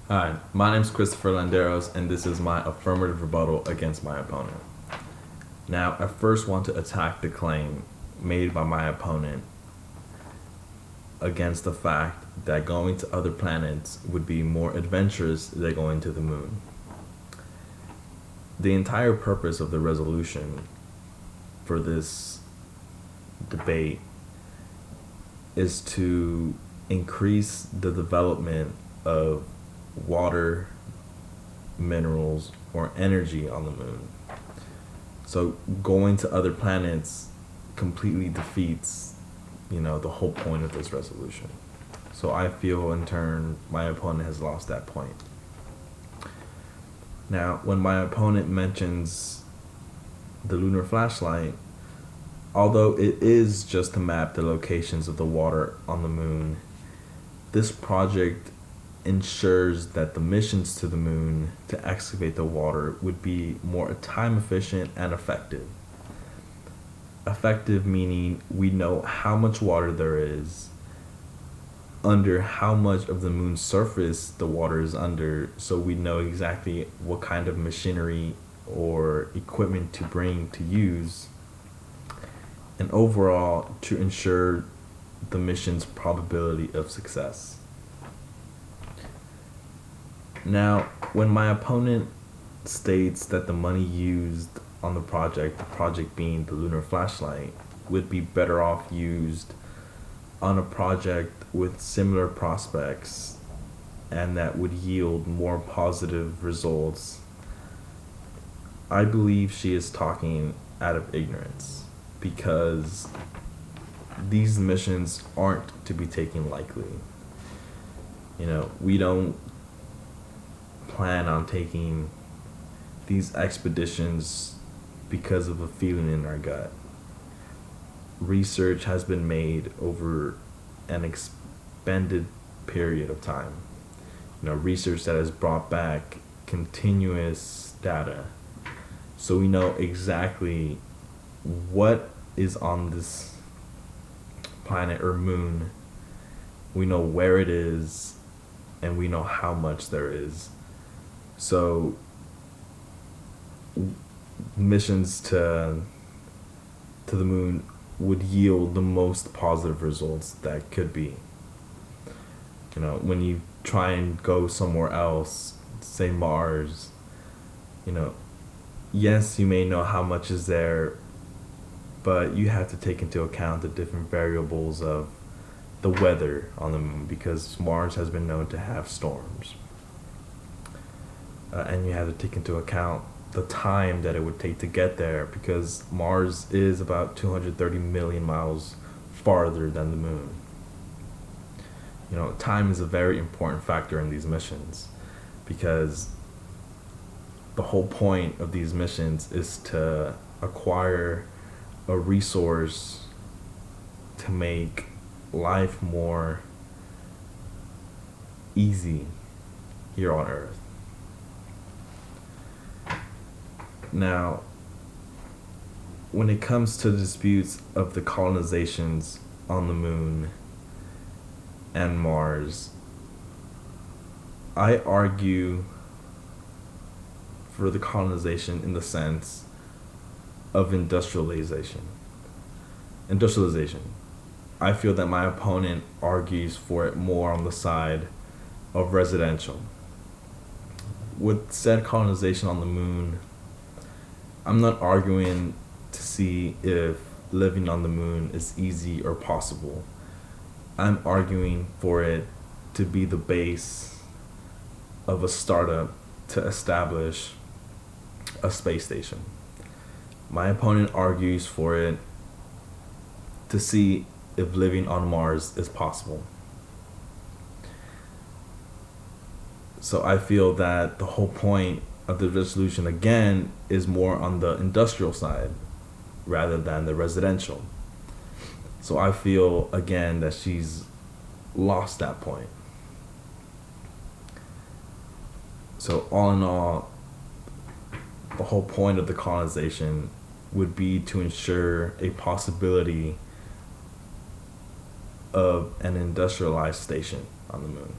Hi, my name is Christopher Landeros, and this is my affirmative rebuttal against my opponent. Now, I first want to attack the claim made by my opponent against the fact that going to other planets would be more adventurous than going to the moon. The entire purpose of the resolution for this debate is to increase the development of water, minerals, or energy on the moon. So going to other planets completely defeats, the whole point of this resolution. So I feel in turn my opponent has lost that point. Now, when my opponent mentions the lunar flashlight, although it is just to map the locations of the water on the moon, this project ensures that the missions to the moon to excavate the water would be more time efficient and effective. Effective meaning we know how much water there is, under how much of the moon's surface the water is under, so we know exactly what kind of machinery or equipment to bring to use, and overall to ensure the mission's probability of success. Now, when my opponent states that the money used on the project being the lunar flashlight, would be better off used on a project with similar prospects and that would yield more positive results, I believe she is talking out of ignorance, because these missions aren't to be taken lightly. We don't plan on taking these expeditions because of a feeling in our gut. Research has been made over an expended period of time. Research that has brought back continuous data. So we know exactly what is on this planet or moon. We know where it is, and we know how much there is. So missions to the moon would yield the most positive results that could be. When you try and go somewhere else, say Mars, yes, you may know how much is there, but you have to take into account the different variables of the weather on the moon, because Mars has been known to have storms. And you have to take into account the time that it would take to get there, because Mars is about 230 million miles farther than the moon. Time is a very important factor in these missions, because the whole point of these missions is to acquire a resource to make life more easy here on Earth. Now, when it comes to disputes of the colonizations on the moon and Mars, I argue for the colonization in the sense of industrialization. I feel that my opponent argues for it more on the side of residential. With said colonization on the moon, I'm not arguing to see if living on the moon is easy or possible. I'm arguing for it to be the base of a startup to establish a space station. My opponent argues for it to see if living on Mars is possible. So I feel that the whole point of the resolution again is more on the industrial side rather than the residential. So I feel again that she's lost that point. So all in all, the whole point of the colonization would be to ensure a possibility of an industrialized station on the moon.